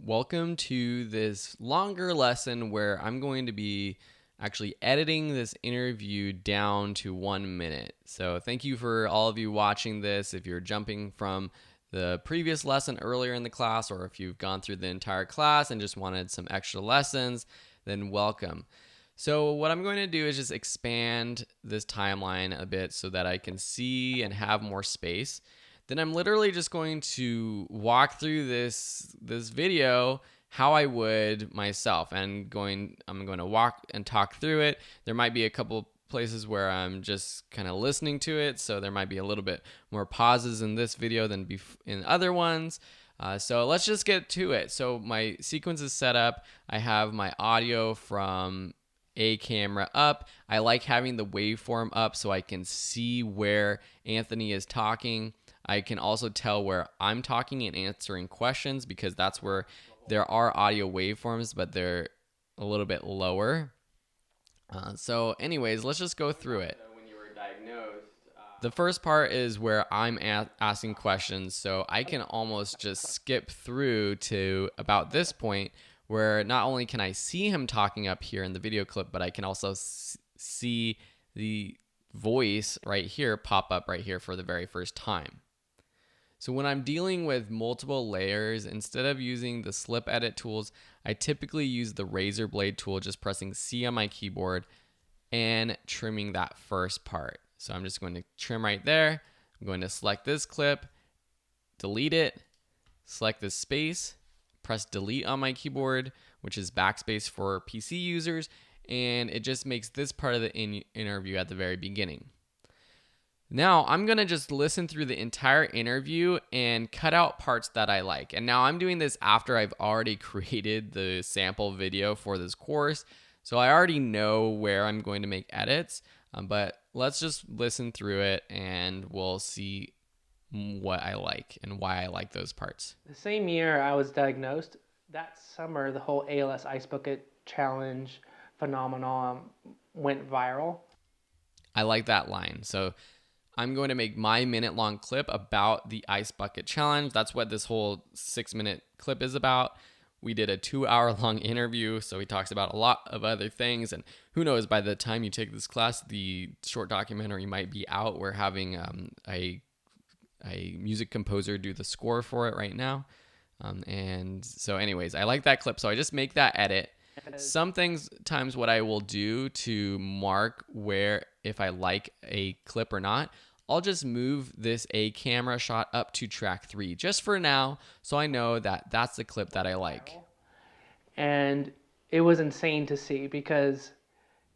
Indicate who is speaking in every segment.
Speaker 1: Welcome to this longer lesson where I'm going to be actually editing this interview down to 1 minute. So thank you for all of you watching this. If you're jumping from the previous lesson earlier in the class, or if you've gone through the entire class and just wanted some extra lessons, then welcome. So what I'm going to do is just expand this timeline a bit so that I can see and have more space. Then I'm literally just going to walk through this video how I would myself, and I'm going to walk and talk through it. There might be a couple places where I'm just kind of listening to it, so there might be a little bit more pauses in this video than in other ones. So let's just get to it. So my sequence is set up. I have my audio from a camera up. I like having the waveform up so I can see where Anthony is talking. I can also tell where I'm talking and answering questions, because that's where there are audio waveforms, but they're a little bit lower. So anyways, let's just go through it. When you were diagnosed, the first part is where I'm asking questions, so I can almost just skip through to about this point where not only can I see him talking up here in the video clip, but I can also see the voice right here pop up right here for the very first time. So when I'm dealing with multiple layers, instead of using the slip edit tools, I typically use the razor blade tool, just pressing C on my keyboard and trimming that first part. So I'm just going to trim right there. I'm going to select this clip, delete it, select this space, press delete on my keyboard, which is backspace for PC users, and it just makes this part of the interview at the very beginning. Now I'm going to just listen through the entire interview and cut out parts that I like. And now I'm doing this after I've already created the sample video for this course. So I already know where I'm going to make edits, but let's just listen through it and we'll see what I like and why I like those parts.
Speaker 2: The same year I was diagnosed, that summer the whole ALS Ice Bucket Challenge phenomenon went viral.
Speaker 1: I like that line. So I'm going to make my minute-long clip about the Ice Bucket Challenge. That's what this whole 6-minute clip is about. We did a 2-hour-long interview, so he talks about a lot of other things. And who knows, by the time you take this class, the short documentary might be out. We're having a music composer do the score for it right now. And so anyways, I like that clip, so I just make that edit. Some times what I will do to mark where if I like a clip or not, I'll just move this A camera shot up to track 3 just for now, so I know that that's the clip that I like.
Speaker 2: And it was insane to see, because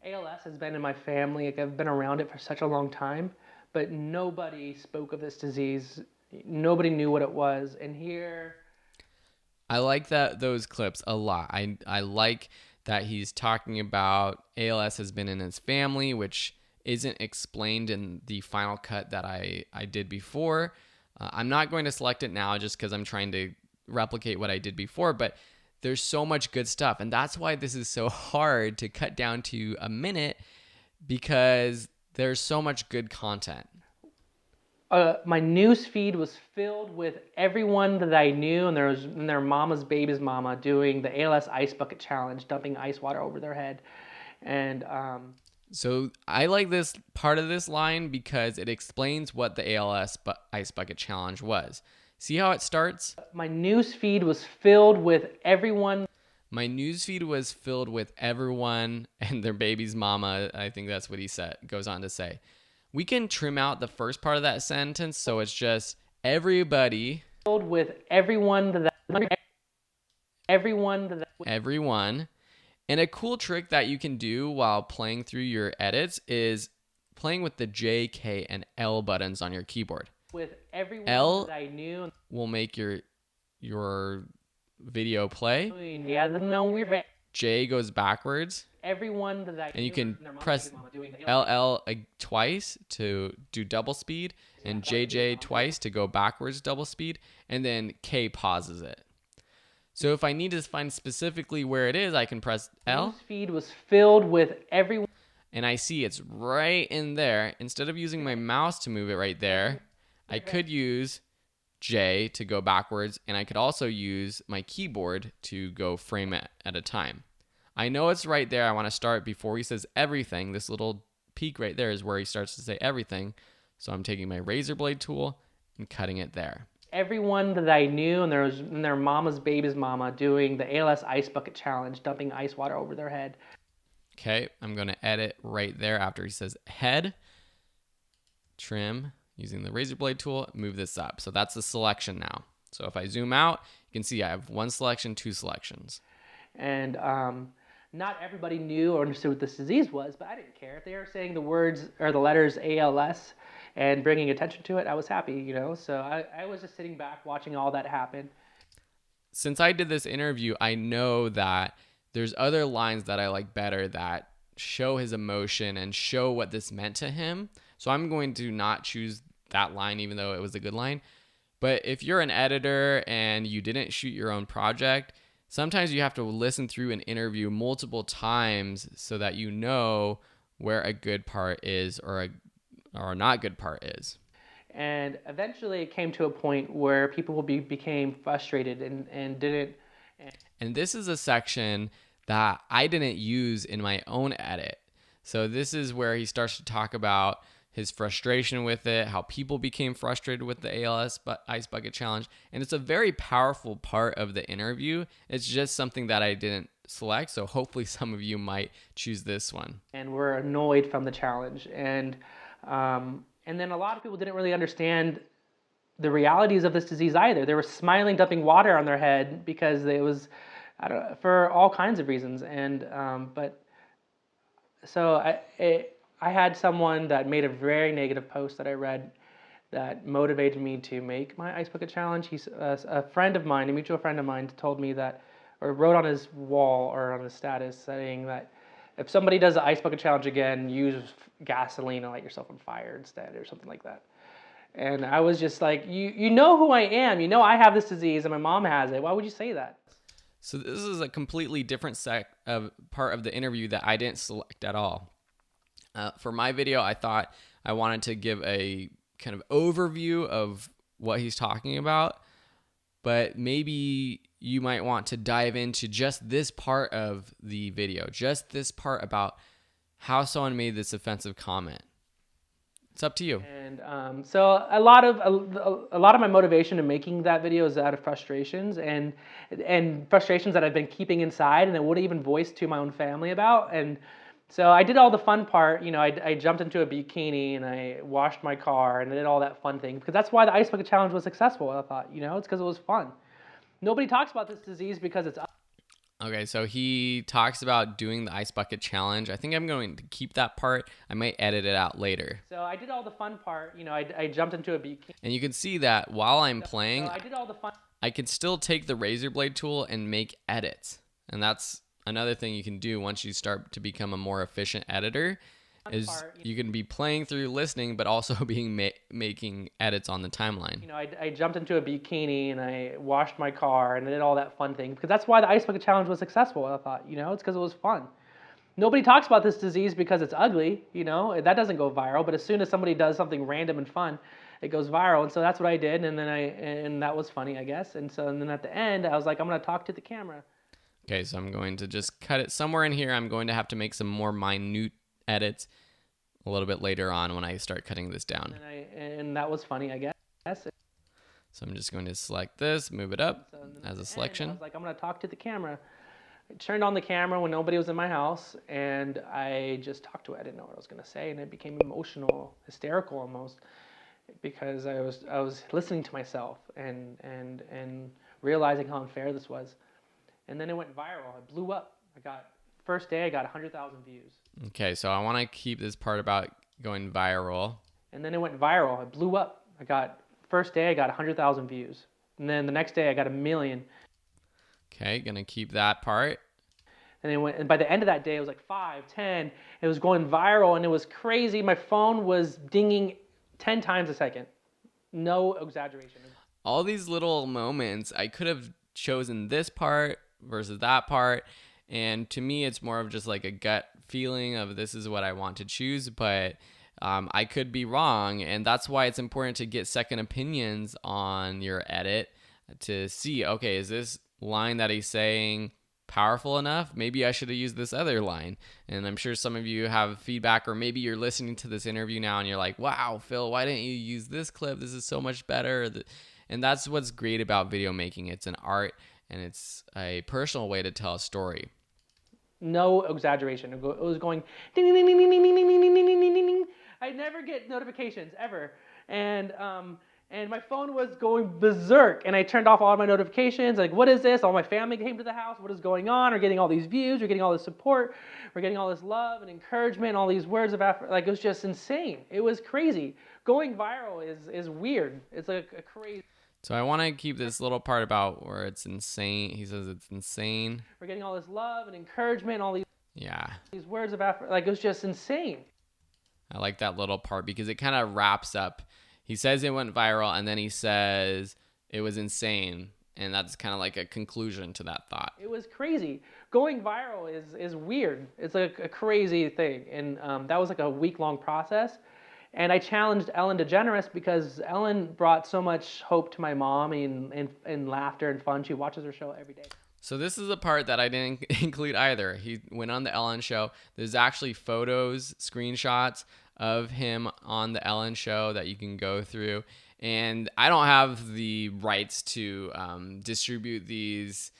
Speaker 2: ALS has been in my family. Like, I've been around it for such a long time, but nobody spoke of this disease. Nobody knew what it was. And here,
Speaker 1: I like those clips a lot. I like that he's talking about ALS has been in his family, which isn't explained in the final cut that I did before. I'm not going to select it now just because I'm trying to replicate what I did before, but there's so much good stuff. And that's why this is so hard to cut down to a minute, because there's so much good content.
Speaker 2: My news feed was filled with everyone that I knew and their mama's baby's mama doing the ALS Ice Bucket Challenge, dumping ice water over their head. And
Speaker 1: so I like this part of this line because it explains what the ALS Ice Bucket Challenge was. See how it starts?
Speaker 2: My news feed was filled with everyone.
Speaker 1: My news feed was filled with everyone and their baby's mama. I think that's what he goes on to say. We can trim out the first part of that sentence, so it's just everybody.
Speaker 2: Filled with everyone.
Speaker 1: Everyone. And a cool trick that you can do while playing through your edits is playing with the J, K, and L buttons on your keyboard.
Speaker 2: With everyone
Speaker 1: L
Speaker 2: that I knew
Speaker 1: will make your video play. J goes backwards.
Speaker 2: Everyone that I
Speaker 1: and you can press LL twice to do double speed, and JJ twice to go backwards double speed, and then K pauses it. So if I need to find specifically where it is, I can press L.
Speaker 2: News feed was filled with everyone.
Speaker 1: And I see it's right in there. Instead of using my mouse to move it right there, I could use J to go backwards, and I could also use my keyboard to go frame it at a time. I know it's right there. I want to start before he says everything. This little peak right there is where he starts to say everything. So I'm taking my razor blade tool and cutting it there.
Speaker 2: Everyone that I knew and their mama's baby's mama doing the ALS Ice Bucket Challenge, dumping ice water over their head.
Speaker 1: Okay, I'm going to edit right there after he says head, trim, using the razor blade tool, move this up. So that's the selection now. So if I zoom out, you can see I have one selection, two selections.
Speaker 2: And not everybody knew or understood what this disease was, but I didn't care. If they were saying the words or the letters ALS and bringing attention to it, I was happy, you know? So I was just sitting back watching all that happen.
Speaker 1: Since I did this interview, I know that there's other lines that I like better that show his emotion and show what this meant to him. So I'm going to not choose that line, even though it was a good line. But if you're an editor and you didn't shoot your own project, sometimes you have to listen through an interview multiple times so that you know where a good part is or a not good part is.
Speaker 2: And eventually it came to a point where people became frustrated and didn't.
Speaker 1: And this is a section that I didn't use in my own edit. So this is where he starts to talk about his frustration with it, how people became frustrated with the ALS Ice Bucket Challenge. And it's a very powerful part of the interview. It's just something that I didn't select. So hopefully some of you might choose this one.
Speaker 2: And we're annoyed from the challenge. And then a lot of people didn't really understand the realities of this disease either. They were smiling, dumping water on their head because it was, for all kinds of reasons. And I had someone that made a very negative post that I read that motivated me to make my Ice Bucket Challenge. He's a friend of mine, a mutual friend of mine, told me that, or wrote on his wall or on his status saying that if somebody does the Ice Bucket Challenge again, use gasoline and light yourself on fire instead or something like that. And I was just like, you know who I am. You know I have this disease and my mom has it. Why would you say that?
Speaker 1: So this is a completely different part of the interview that I didn't select at all. For my video, I thought I wanted to give a kind of overview of what he's talking about, but maybe you might want to dive into just this part of the video, just this part about how someone made this offensive comment. It's up to you.
Speaker 2: And so a lot of my motivation in making that video is out of frustrations and frustrations that I've been keeping inside and I wouldn't even voice to my own family about. And so I did all the fun part. You know, I jumped into a bikini and I washed my car and I did all that fun thing because that's why the Ice Bucket Challenge was successful. I thought, you know, it's because it was fun. Nobody talks about this disease because it's.
Speaker 1: Okay, so he talks about doing the Ice Bucket Challenge. I think I'm going to keep that part. I might edit it out later.
Speaker 2: So I did all the fun part. You know, I jumped into a bikini.
Speaker 1: And you can see that while I'm playing,
Speaker 2: So I did all the fun.
Speaker 1: I can still take the razor blade tool and make edits. And that's another thing you can do once you start to become a more efficient editor. Is you can be playing through listening, but also being making edits on the timeline.
Speaker 2: You know, I jumped into a bikini and I washed my car and I did all that fun thing because that's why the Ice Bucket Challenge was successful. I thought, you know, it's because it was fun. Nobody talks about this disease because it's ugly. You know, that doesn't go viral. But as soon as somebody does something random and fun, it goes viral. And so that's what I did. And then and that was funny, I guess. And then at the end, I was like, I'm going to talk to the camera.
Speaker 1: Okay, so I'm going to just cut it somewhere in here. I'm going to have to make some more minute edits a little bit later on when I start cutting this down.
Speaker 2: And that was funny, I guess.
Speaker 1: So I'm just going to select this, move it up as a selection.
Speaker 2: I was like, I'm going to talk to the camera. I turned on the camera when nobody was in my house, and I just talked to it. I didn't know what I was going to say, and it became emotional, hysterical almost, because I was listening to myself and realizing how unfair this was. And then it went viral. It blew up. First day, I got 100,000 views.
Speaker 1: Okay, so I want to keep this part about going viral.
Speaker 2: And then it went viral. It blew up. First day, I got 100,000 views. And then the next day, I got 1 million.
Speaker 1: Okay, gonna keep that part.
Speaker 2: And by the end of that day, it was like 5, 10. It was going viral, and it was crazy. My phone was dinging 10 times a second. No exaggeration.
Speaker 1: All these little moments, I could have chosen this part versus that part. And to me, it's more of just like a gut feeling of this is what I want to choose. But I could be wrong, and that's why it's important to get second opinions on your edit to see, okay, is this line that he's saying powerful enough? Maybe I should have used this other line. And I'm sure some of you have feedback, or maybe you're listening to this interview now and you're like, wow, Phil, why didn't you use this clip? This is so much better. And that's what's great about video making. It's an art, and it's a personal way to tell a story.
Speaker 2: No exaggeration. It was going ding ding ding ding ding ding ding ding ding ding ding ding. I never get notifications ever, and my phone was going berserk. And I turned off all my notifications. Like, what is this? All my family came to the house. What is going on? We're getting all these views. We're getting all this support. We're getting all this love and encouragement. And all these words of affirmation. Like, it was just insane. It was crazy. Going viral is weird. It's like a crazy.
Speaker 1: So I want to keep this little part about where it's insane. He says it's insane.
Speaker 2: We're getting all this love and encouragement, all these these words of affirmation. Like, it was just insane.
Speaker 1: I like that little part because it kind of wraps up. He says it went viral, and then he says it was insane, and that's kind of like a conclusion to that thought.
Speaker 2: It was crazy. Going viral is weird. It's like a crazy thing, and that was like a week-long process. And I challenged Ellen DeGeneres because Ellen brought so much hope to my mom and laughter and fun. She watches her show every day.
Speaker 1: So this is a part that I didn't include either. He went on the Ellen show. There's actually photos, screenshots of him on the Ellen show that you can go through. And I don't have the rights to distribute these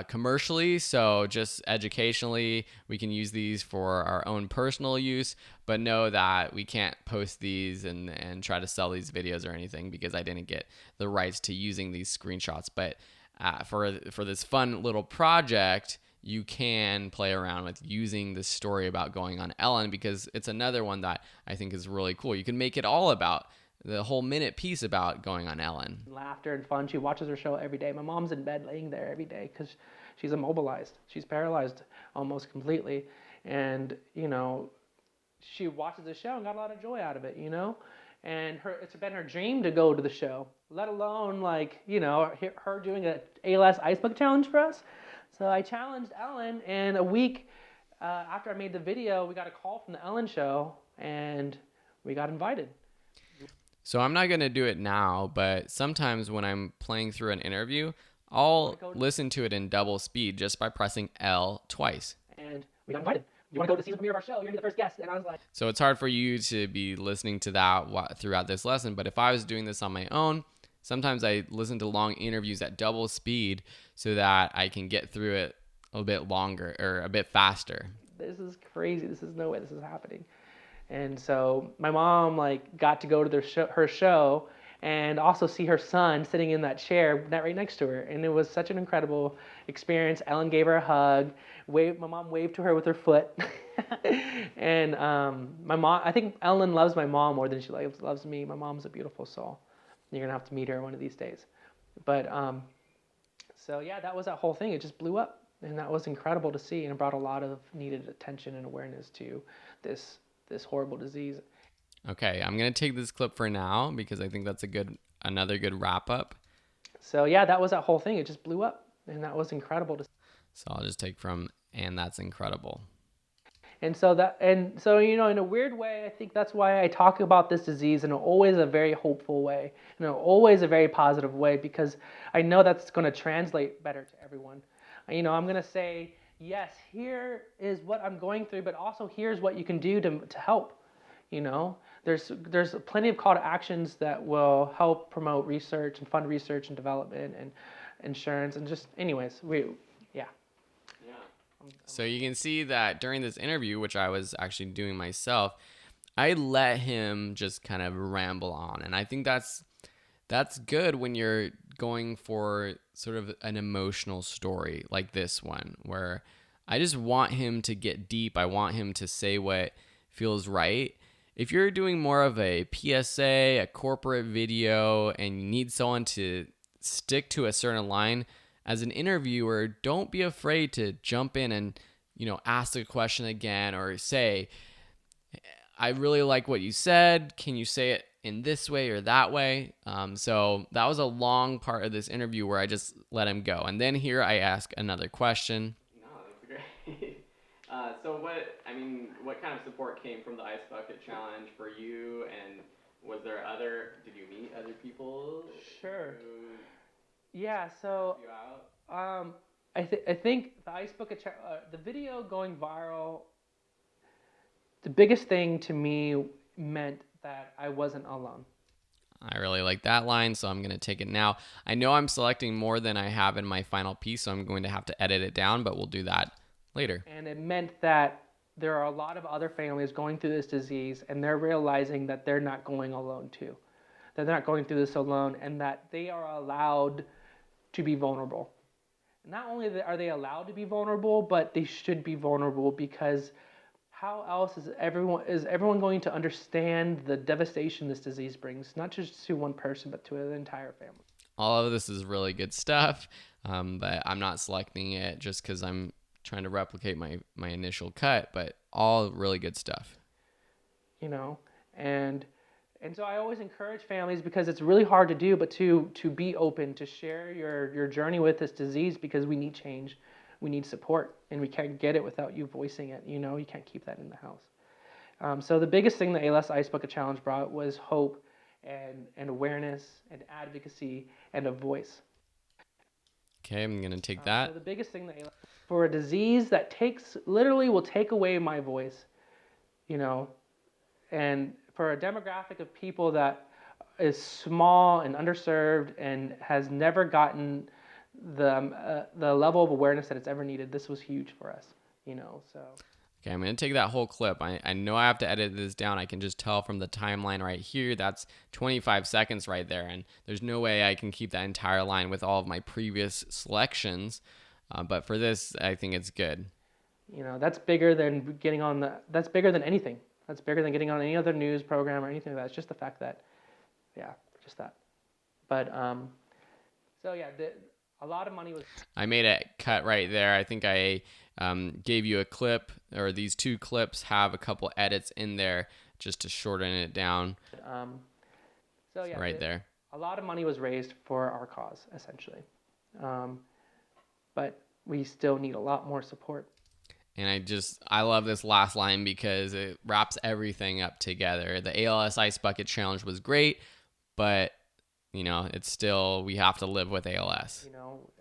Speaker 1: commercially, so just educationally, we can use these for our own personal use, but know that we can't post these and try to sell these videos or anything because I didn't get the rights to using these screenshots. But for this fun little project, you can play around with using this story about going on Ellen because it's another one that I think is really cool. You can make it all about the whole minute piece about going on Ellen.
Speaker 2: Laughter and fun. She watches her show every day. My mom's in bed laying there every day because she's immobilized. She's paralyzed almost completely. And, you know, she watches the show and got a lot of joy out of it, you know? And it's been her dream to go to the show, let alone, like, you know, her doing a ALS Ice Bucket Challenge for us. So I challenged Ellen, and a week after I made the video, we got a call from the Ellen show, and we got invited.
Speaker 1: So I'm not going to do it now, but sometimes when I'm playing through an interview, I'll listen to it in double speed just by pressing L twice.
Speaker 2: And we got invited. You want to go to the season premiere of our show? You're going to be the first guest. And I was like...
Speaker 1: So it's hard for you to be listening to that throughout this lesson, but if I was doing this on my own, sometimes I listen to long interviews at double speed so that I can get through it a bit longer or a bit faster.
Speaker 2: This is crazy. This is no way this is happening. And so my mom got to go to her show and also see her son sitting in that chair right next to her. And it was such an incredible experience. Ellen gave her a hug. My mom waved to her with her foot. And my mom, I think Ellen loves my mom more than she loves me. My mom's a beautiful soul. You're going to have to meet her one of these days. But so yeah, that was that whole thing. It just blew up. And that was incredible to see. And it brought a lot of needed attention and awareness to this horrible disease.
Speaker 1: Okay, I'm going to take this clip for now because I think that's another good wrap up.
Speaker 2: So yeah, that was that whole thing. It just blew up, and that was incredible to see.
Speaker 1: So I'll just take from, and that's incredible.
Speaker 2: And so you know, in a weird way, I think that's why I talk about this disease in always a very hopeful way, always a very positive way, because I know that's going to translate better to everyone. You know, I'm going to say, yes, here is what I'm going through, but also here's what you can do to help. You know, there's plenty of call to actions that will help promote research and fund research and development and insurance and just anyways, yeah.
Speaker 1: So you can see that during this interview, which I was actually doing myself, I let him just kind of ramble on. And I think that's good when you're going for sort of an emotional story like this one, where I just want him to get deep. I want him to say what feels right. If you're doing more of a PSA, a corporate video, and you need someone to stick to a certain line, as an interviewer, don't be afraid to jump in and, ask the question again or say, I really like what you said. Can you say it in this way or that way? So that was a long part of this interview where I just let him go. And then here I ask another question.
Speaker 2: No, that's great.
Speaker 1: What kind of support came from the Ice Bucket Challenge for you? And did you meet other people?
Speaker 2: Sure.
Speaker 1: Who
Speaker 2: Yeah. So
Speaker 1: helped you out?
Speaker 2: I think the Ice Bucket the video going viral. The biggest thing to me meant that I wasn't alone.
Speaker 1: I really like that line, so I'm going to take it now. I know I'm selecting more than I have in my final piece, so I'm going to have to edit it down, but we'll do that later.
Speaker 2: And it meant that there are a lot of other families going through this disease, and they're realizing that they're not going alone too. That they're not going through this alone, and that they are allowed to be vulnerable. Not only are they allowed to be vulnerable, but they should be vulnerable, because how else is everyone going to understand the devastation this disease brings, not just to one person, but to an entire family?
Speaker 1: All of this is really good stuff, but I'm not selecting it just because I'm trying to replicate my initial cut, but all really good stuff.
Speaker 2: You know, and so I always encourage families, because it's really hard to do, but to be open, to share your journey with this disease, because we need change, we need support, and we can't get it without you voicing it. You know, you can't keep that in the house. So the biggest thing the ALS Ice Bucket Challenge brought was hope and awareness and advocacy and a voice.
Speaker 1: Okay, I'm gonna take that.
Speaker 2: So the biggest thing that for a disease that literally will take away my voice, you know, and for a demographic of people that is small and underserved and has never gotten the level of awareness that it's ever needed, this was huge for us, you know. So
Speaker 1: okay, I'm going to take that whole clip. I know I have to edit this down. I can just tell from the timeline right here. That's 25 seconds right there. And there's no way I can keep that entire line with all of my previous selections. But for this, I think it's good.
Speaker 2: You know, that's bigger than that's bigger than anything. That's bigger than getting on any other news program or anything like that. It's just the fact that, yeah, just that. But, so yeah, a lot of money was...
Speaker 1: I made a cut right there. I think I gave you a clip, or these two clips have a couple edits in there just to shorten it down.
Speaker 2: So yeah,
Speaker 1: right there.
Speaker 2: A lot of money was raised for our cause, essentially. But we still need a lot more support.
Speaker 1: And I love this last line because it wraps everything up together. The ALS Ice Bucket Challenge was great, but, you know, it's still, we have to live with ALS.
Speaker 2: You know,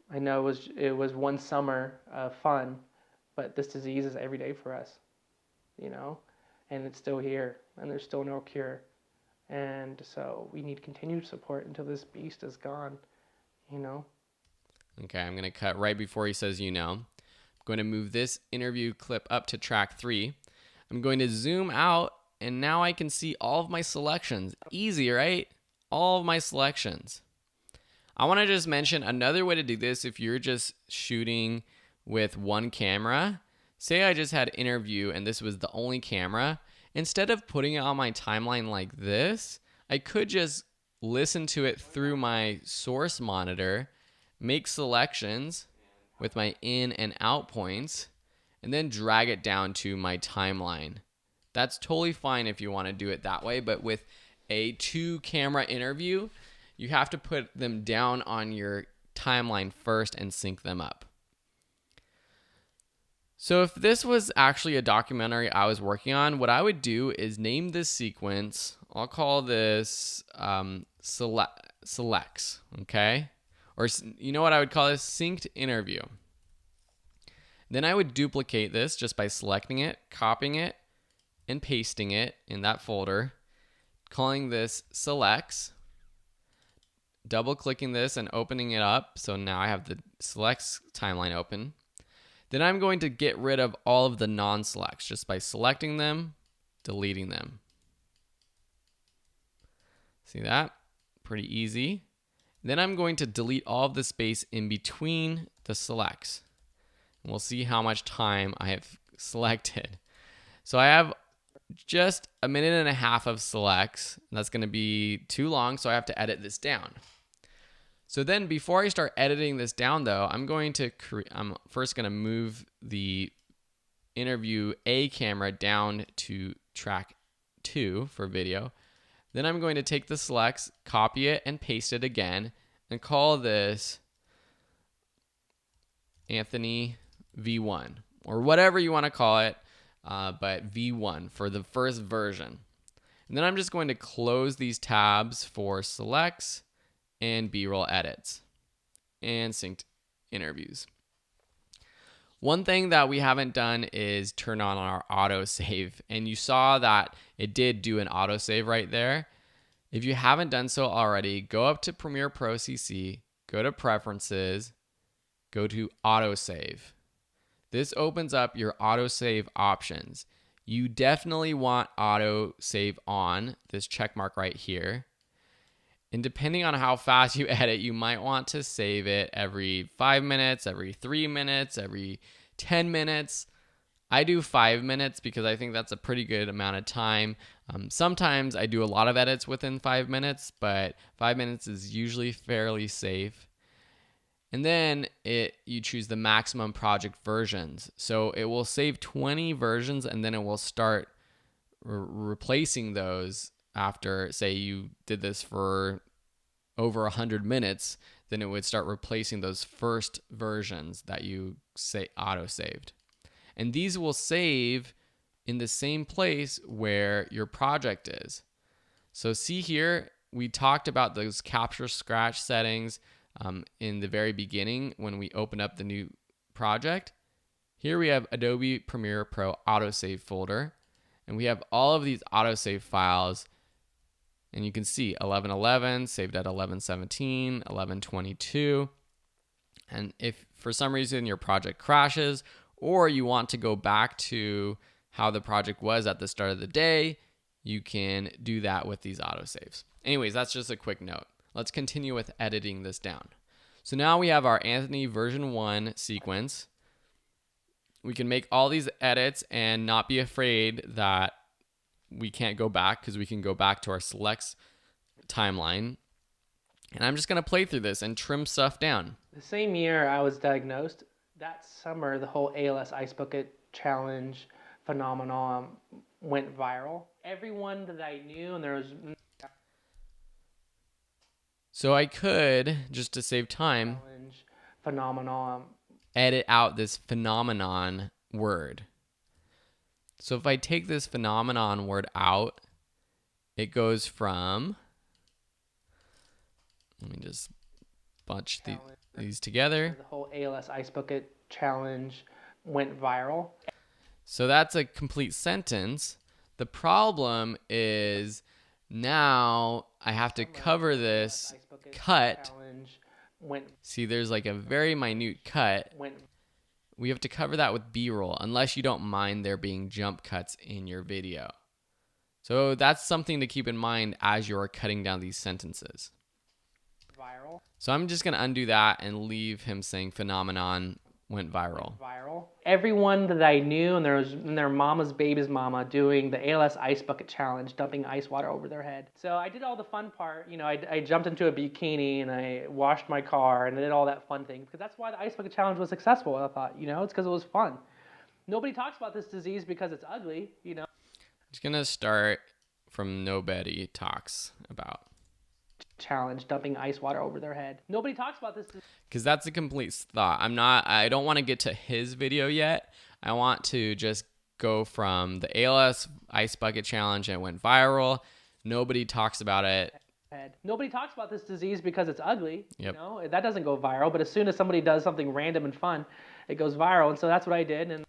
Speaker 2: I know it was one summer of fun, but this disease is every day for us, you know, and it's still here, and there's still no cure. And so we need continued support until this beast is gone, you know.
Speaker 1: Okay, I'm going to cut right before he says, you know. I'm going to move this interview clip up to track 3. I'm going to zoom out, and now I can see all of my selections. Easy, right? All of my selections. I want to just mention another way to do this if you're just shooting with one camera. Say I just had interview and this was the only camera. Instead of putting it on my timeline like this, I could just listen to it through my source monitor, make selections with my in and out points, and then drag it down to my timeline. That's totally fine if you want to do it that way, but with a 2-camera interview, you have to put them down on your timeline first and sync them up. So if this was actually a documentary I was working on, what I would do is name this sequence. I'll call this selects, okay? Or you know what I would call this? Synced interview. Then I would duplicate this just by selecting it, copying it, and pasting it in that folder, calling this selects, double-clicking this and opening it up. So now I have the selects timeline open. Then I'm going to get rid of all of the non-selects just by selecting them, deleting them. See that? Pretty easy. Then I'm going to delete all of the space in between the selects. And we'll see how much time I have selected. So I have just 1.5 minutes of selects. That's going to be too long, so I have to edit this down. So then before I start editing this down though, I'm first going to move the interview A camera down to track 2 for video. Then I'm going to take the selects, copy it, and paste it again, and call this Anthony V1 or whatever you want to call it, but V1 for the first version. And then I'm just going to close these tabs for selects and B-roll edits and synced interviews. One thing that we haven't done is turn on our autosave, and you saw that it did do an autosave right there. If you haven't done so already, go up to Premiere Pro CC, go to Preferences, go to Autosave. This opens up your autosave options. You definitely want autosave on, this check mark right here. And depending on how fast you edit, you might want to save it every 5 minutes, every 3 minutes, every 10 minutes. I do 5 minutes because I think that's a pretty good amount of time. Sometimes I do a lot of edits within 5 minutes, but 5 minutes is usually fairly safe. And then you choose the maximum project versions. So it will save 20 versions, and then it will start replacing those after, say you did this for over 100 minutes, then it would start replacing those first versions that you say auto-saved. And these will save in the same place where your project is. So see here, we talked about those capture scratch settings in the very beginning when we open up the new project. Here we have Adobe Premiere Pro autosave folder, and we have all of these autosave files. And you can see 11:11 saved at 11:17, 11:22. And if for some reason your project crashes or you want to go back to how the project was at the start of the day, you can do that with these autosaves. Anyways, that's just a quick note. Let's continue with editing this down. So now we have our Anthony version 1 sequence. We can make all these edits and not be afraid that we can't go back, because we can go back to our selects timeline. And I'm just going to play through this and trim stuff down.
Speaker 2: The same year I was diagnosed, that summer the whole ALS Ice Bucket Challenge phenomenon went viral. Everyone that I knew, and there was...
Speaker 1: So I could, just to save time,
Speaker 2: phenomenon,
Speaker 1: edit out this phenomenon word. So if I take this phenomenon word out, it goes from, let me just bunch these together.
Speaker 2: The whole ALS Ice Bucket Challenge went viral.
Speaker 1: So that's a complete sentence. The problem is now I have to cover this cut. See, there's like a very minute cut. We have to cover that with B-roll unless you don't mind there being jump cuts in your video. So that's something to keep in mind as you're cutting down these sentences.
Speaker 2: Viral.
Speaker 1: So I'm just going to undo that and leave him saying phenomenon went viral.
Speaker 2: Everyone that I knew, and there was their mama's baby's mama doing the ALS Ice Bucket Challenge, dumping ice water over their head. So I did all the fun part. You know, I jumped into a bikini and I washed my car and I did all that fun thing, because that's why the Ice Bucket Challenge was successful. I thought, you know, it's because it was fun. Nobody talks about this disease because it's ugly, you know.
Speaker 1: I'm just going to start from nobody talks about.
Speaker 2: Challenge, dumping ice water over their head. Nobody talks about this
Speaker 1: because that's a complete thought. I don't want to get to his video yet. I want to just go from the ALS Ice Bucket Challenge and it went viral. Nobody talks about it.
Speaker 2: Nobody talks about this disease because it's ugly.
Speaker 1: Yep.
Speaker 2: You know, that doesn't go viral, but as soon as somebody does something random and fun, it goes viral. And so that's what I did. And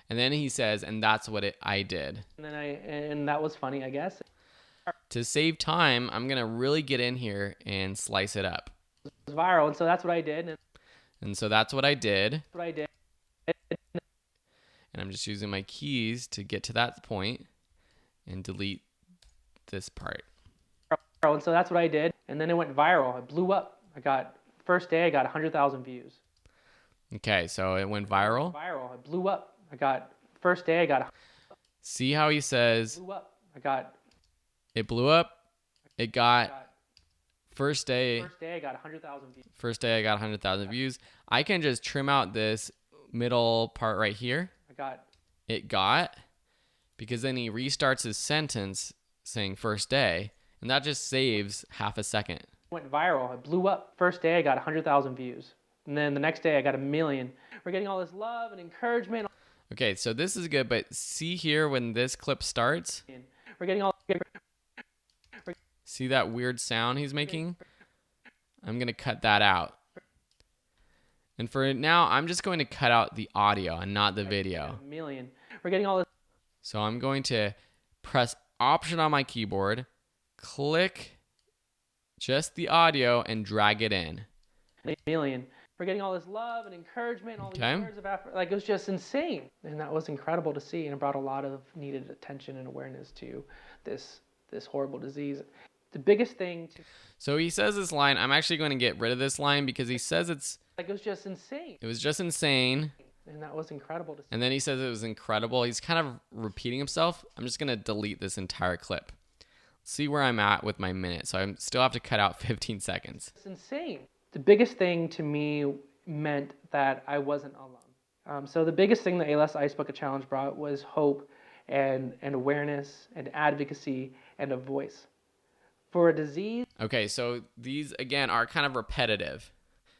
Speaker 1: then he says, and that's what I did.
Speaker 2: And that was funny, I guess.
Speaker 1: To save time, I'm going to really get in here and slice it up.
Speaker 2: It was viral, and so that's what I did.
Speaker 1: And so that's what I did.
Speaker 2: And
Speaker 1: I'm just using my keys to get to that point and delete this part.
Speaker 2: And so that's what I did. And then it went viral. It blew up. First day, I got 100,000 views.
Speaker 1: Okay, so it went viral.
Speaker 2: It blew up. First day, I got...
Speaker 1: See how he says...
Speaker 2: Blew up.
Speaker 1: It blew up. It got first day
Speaker 2: I got 100,000 views.
Speaker 1: First day I got 100,000 views. I can just trim out this middle part right here. Because then he restarts his sentence saying first day, and that just saves half a second.
Speaker 2: Went viral. It blew up. First day I got 100,000 views. And then the next day I got 1 million. We're getting all this love and encouragement.
Speaker 1: Okay, so this is good, but see here when this clip starts?
Speaker 2: We're getting all...
Speaker 1: See that weird sound he's making? I'm going to cut that out. And for now, I'm just going to cut out the audio and not the video.
Speaker 2: 1 million. We're getting all this...
Speaker 1: So I'm going to press Option on my keyboard, click just the audio, and drag it in.
Speaker 2: 1 million. We're getting all this love and encouragement, all these words of affirmation. Like, it was just insane. And that was incredible to see, and it brought a lot of needed attention and awareness to this horrible disease. The biggest thing to...
Speaker 1: So he says this line. I'm actually going to get rid of this line because he says it's...
Speaker 2: Like, it was just insane.
Speaker 1: It was just insane.
Speaker 2: And that was incredible to see.
Speaker 1: And then he says it was incredible. He's kind of repeating himself. I'm just going to delete this entire clip. See where I'm at with my minute. So I still have to cut out 15 seconds.
Speaker 2: It's insane. The biggest thing to me meant that I wasn't alone. So the biggest thing the ALS Ice Bucket Challenge brought was hope and awareness and advocacy and a voice. For a disease...
Speaker 1: Okay, so these, again, are kind of repetitive.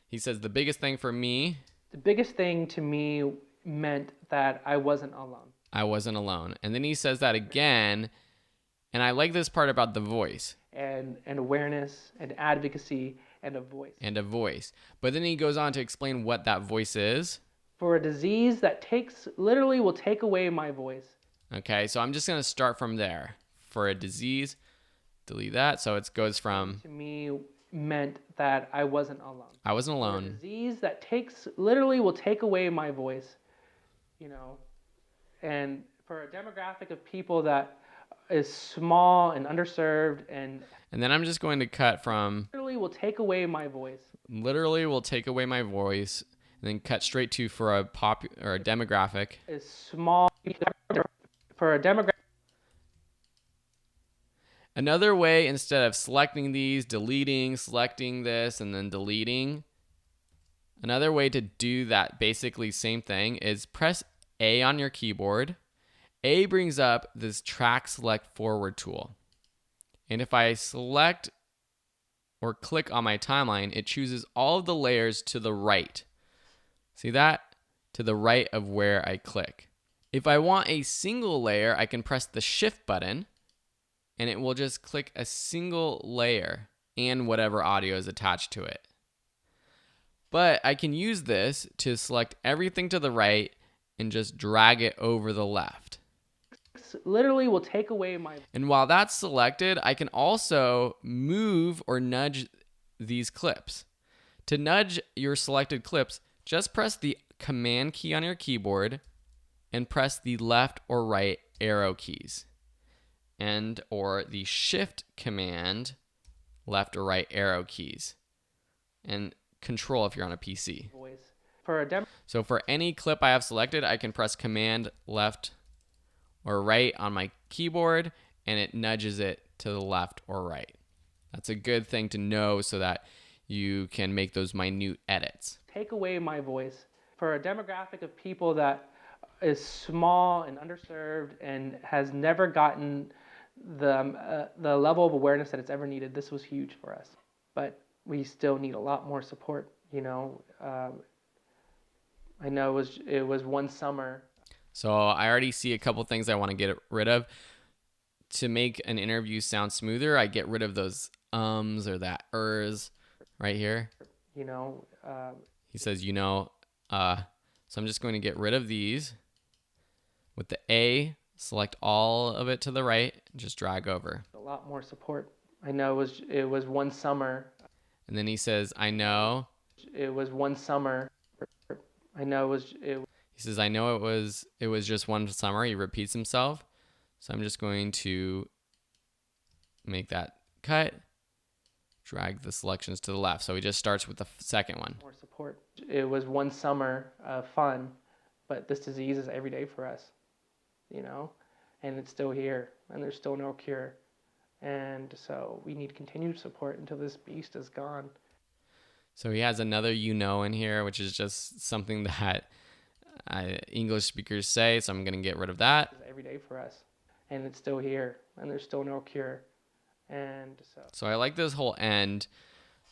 Speaker 1: He says the biggest thing for me...
Speaker 2: The biggest thing to me meant that I wasn't alone.
Speaker 1: I wasn't alone. And then he says that again, and I like this part about the voice.
Speaker 2: And awareness and advocacy and a voice.
Speaker 1: And a voice. But then he goes on to explain what that voice is.
Speaker 2: For a disease that literally will take away my voice.
Speaker 1: Okay, so I'm just going to start from there. For a disease, delete that. So it goes from...
Speaker 2: To me meant that I wasn't alone.
Speaker 1: I wasn't alone.
Speaker 2: For a disease that literally will take away my voice, and for a demographic of people that is small and underserved and
Speaker 1: then I'm just going to cut from...
Speaker 2: Literally will take away my voice.
Speaker 1: Literally will take away my voice, and then cut straight to for a demographic.
Speaker 2: Is small for a demographic.
Speaker 1: Another way, instead of selecting these, deleting, selecting this, and then deleting, another way to do that basically same thing is press A on your keyboard. A brings up this track select forward tool. And if I select or click on my timeline, it chooses all of the layers to the right. See that? To the right of where I click. If I want a single layer, I can press the Shift button, and it will just click a single layer and whatever audio is attached to it. But I can use this to select everything to the right and just drag it over the left.
Speaker 2: Literally will take away my...
Speaker 1: And while that's selected, I can also move or nudge these clips. To nudge your selected clips, just press the Command key on your keyboard and press the left or right arrow keys. And or the Shift Command left or right arrow keys. And Control if you're on a PC. So for any clip I have selected, I can press Command left or right on my keyboard, and it nudges it to the left or right. That's a good thing to know so that you can make those minute edits.
Speaker 2: Take away my voice. For a demographic of people that is small and underserved and has never gotten the level of awareness that it's ever needed, this was huge for us. But we still need a lot more support. I know it was one summer.
Speaker 1: So I already see a couple things I want to get rid of. To make an interview sound smoother, I get rid of those or that right here. He says, so I'm just going to get rid of these. With the A, select all of it to the right, and just drag over.
Speaker 2: A lot more support. I know it was one summer.
Speaker 1: And then he says, I know.
Speaker 2: It was one summer. I know
Speaker 1: He says, I know it was just one summer. He repeats himself. So I'm just going to make that cut. Drag the selections to the left. So he just starts with the second one.
Speaker 2: More support. It was one summer of fun, but this disease is every day for us, and it's still here, and there's still no cure. And so we need continued support until this beast is gone.
Speaker 1: So he has another in here, which is just something that English speakers say, so I'm going to get rid of that.
Speaker 2: It's every day for us, and it's still here, and there's still no cure. And so
Speaker 1: I like this whole end.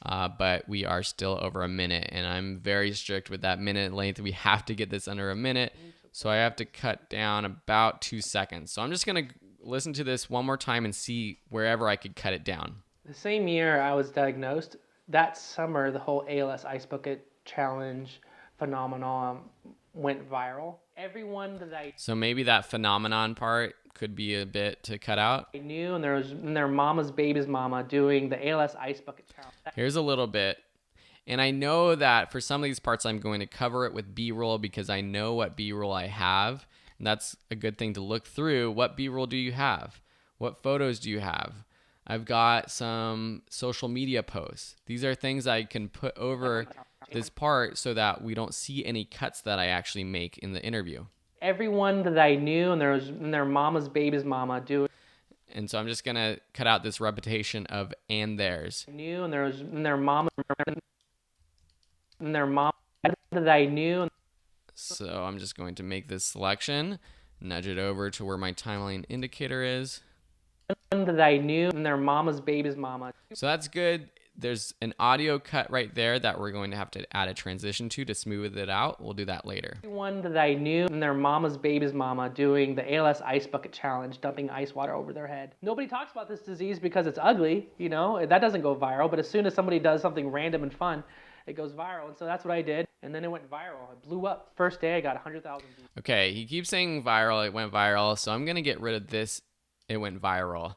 Speaker 1: but we are still over a minute, and I'm very strict with that minute length. We have to get this under a minute, so I have to cut down about 2 seconds. So I'm just going to listen to this one more time and see wherever I could cut it down.
Speaker 2: The same year I was diagnosed, that summer, the whole ALS Ice Bucket Challenge phenomenon went viral. Everyone that I
Speaker 1: So maybe that phenomenon part could be a bit to cut out.
Speaker 2: knew, and their mama's baby's mama doing the ALS Ice Bucket Challenge.
Speaker 1: Here's a little bit. And I know that for some of these parts, I'm going to cover it with B-roll because I know what B-roll I have. And that's a good thing to look through. What B-roll do you have? What photos do you have? I've got some social media posts. These are things I can put over this part so that we don't see any cuts that I actually make in the interview.
Speaker 2: Everyone that I knew, and their mama's baby's mama doing.
Speaker 1: And so I'm just going to cut out this repetition of and theirs.
Speaker 2: Knew, and their mom that I knew.
Speaker 1: So I'm just going to make this selection, nudge it over to where my timeline indicator is.
Speaker 2: That I knew, and their mama's baby's mama.
Speaker 1: So that's good. There's an audio cut right there that we're going to have to add a transition to smooth it out. We'll do that later.
Speaker 2: Everyone that I knew, and their mama's baby's mama doing the ALS Ice Bucket Challenge, dumping ice water over their head. Nobody talks about this disease because it's ugly, you know, that doesn't go viral, but as soon as somebody does something random and fun, it goes viral. And so that's what I did. And then it went viral. It blew up. First day I got 100,000 views.
Speaker 1: Okay, he keeps saying viral, it went viral. So I'm going to get rid of this, it went viral,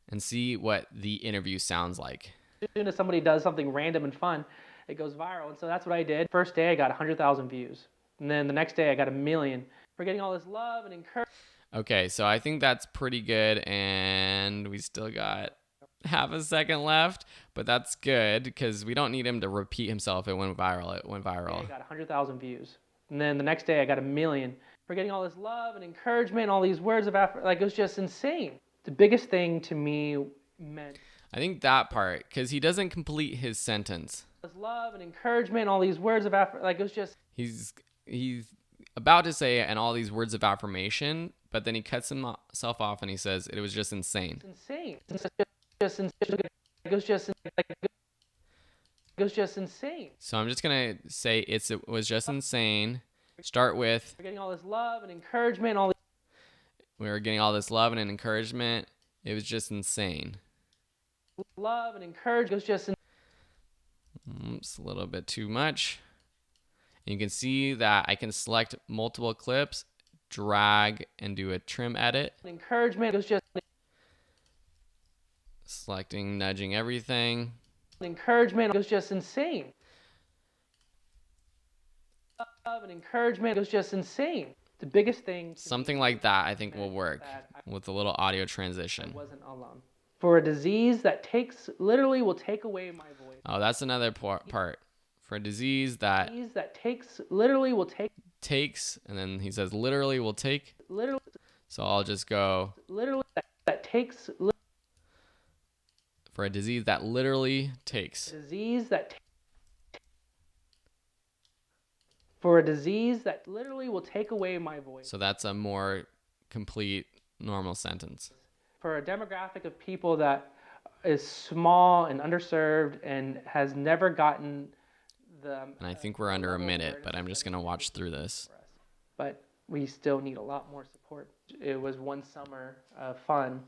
Speaker 1: and see what the interview sounds like.
Speaker 2: As soon as somebody does something random and fun, it goes viral. And so that's what I did. First day I got 100,000 views. And then the next day I got 1 million. We're getting all this love and encouragement.
Speaker 1: Okay, so I think that's pretty good. And we still got half a second left, but that's good because we don't need him to repeat himself. It went viral. It went viral.
Speaker 2: I got 100,000 views. And then the next day I got 1 million. We're getting all this love and encouragement, all these words of affirmation. Like, it was just insane. The biggest thing to me meant,
Speaker 1: I think that part, because he doesn't complete his sentence.
Speaker 2: love and encouragement, all these words of affirmation. Like, it was just.
Speaker 1: He's about to say and all these words of affirmation, but then he cuts himself off and he says it was just insane.
Speaker 2: Insane. It was just insane.
Speaker 1: So I'm just gonna say it was just insane. Start with
Speaker 2: We're getting all this love and encouragement, all.
Speaker 1: We were getting all this love and encouragement. It was just insane.
Speaker 2: Love and encouragement. It was just.
Speaker 1: It's a little bit too much. And you can see that I can select multiple clips, drag, and do a trim edit.
Speaker 2: Encouragement. It was just.
Speaker 1: Selecting, nudging everything.
Speaker 2: Encouragement. It was just insane. Love and encouragement. It was just insane. The biggest thing.
Speaker 1: Something like that I think will work with a little audio transition.
Speaker 2: I wasn't alone. For a disease that literally will take away my voice.
Speaker 1: Oh, that's another part. For a disease that
Speaker 2: Literally will take.
Speaker 1: Takes, and then he says literally will take.
Speaker 2: Literally.
Speaker 1: So I'll just go.
Speaker 2: Literally that takes.
Speaker 1: For a disease that literally takes.
Speaker 2: Disease that. For a disease that literally will take away my voice.
Speaker 1: So that's a more complete normal sentence.
Speaker 2: For a demographic of people that is small and underserved and has never gotten the.
Speaker 1: And I think we're under a minute, but I'm just going to watch through this.
Speaker 2: But we still need a lot more support. It was one summer of fun,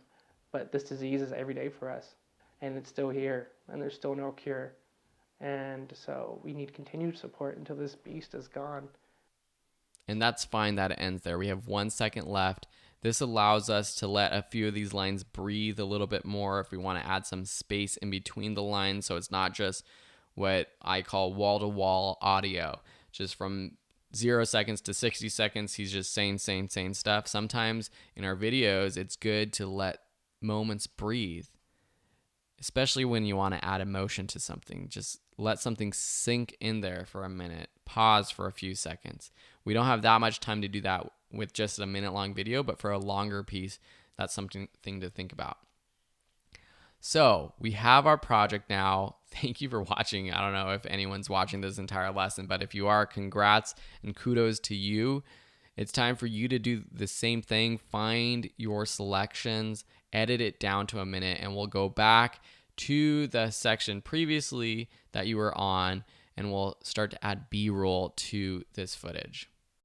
Speaker 2: but this disease is every day for us. And it's still here, and there's still no cure. And so we need continued support until this beast is gone.
Speaker 1: And that's fine that it ends there. We have 1 second left. This allows us to let a few of these lines breathe a little bit more if we want to add some space in between the lines, so it's not just what I call wall-to-wall audio. Just from 0 seconds to 60 seconds, he's just saying stuff. Sometimes in our videos, it's good to let moments breathe, especially when you want to add emotion to something. Just let something sink in there for a minute. Pause for a few seconds. We don't have that much time to do that with just a minute-long video, but for a longer piece, that's something to think about. So we have our project now. Thank you for watching. I don't know if anyone's watching this entire lesson, but if you are, congrats and kudos to you. It's time for you to do the same thing. Find your selections, edit it down to a minute, and we'll go back to the section previously that you were on, and we'll start to add B-roll to this footage.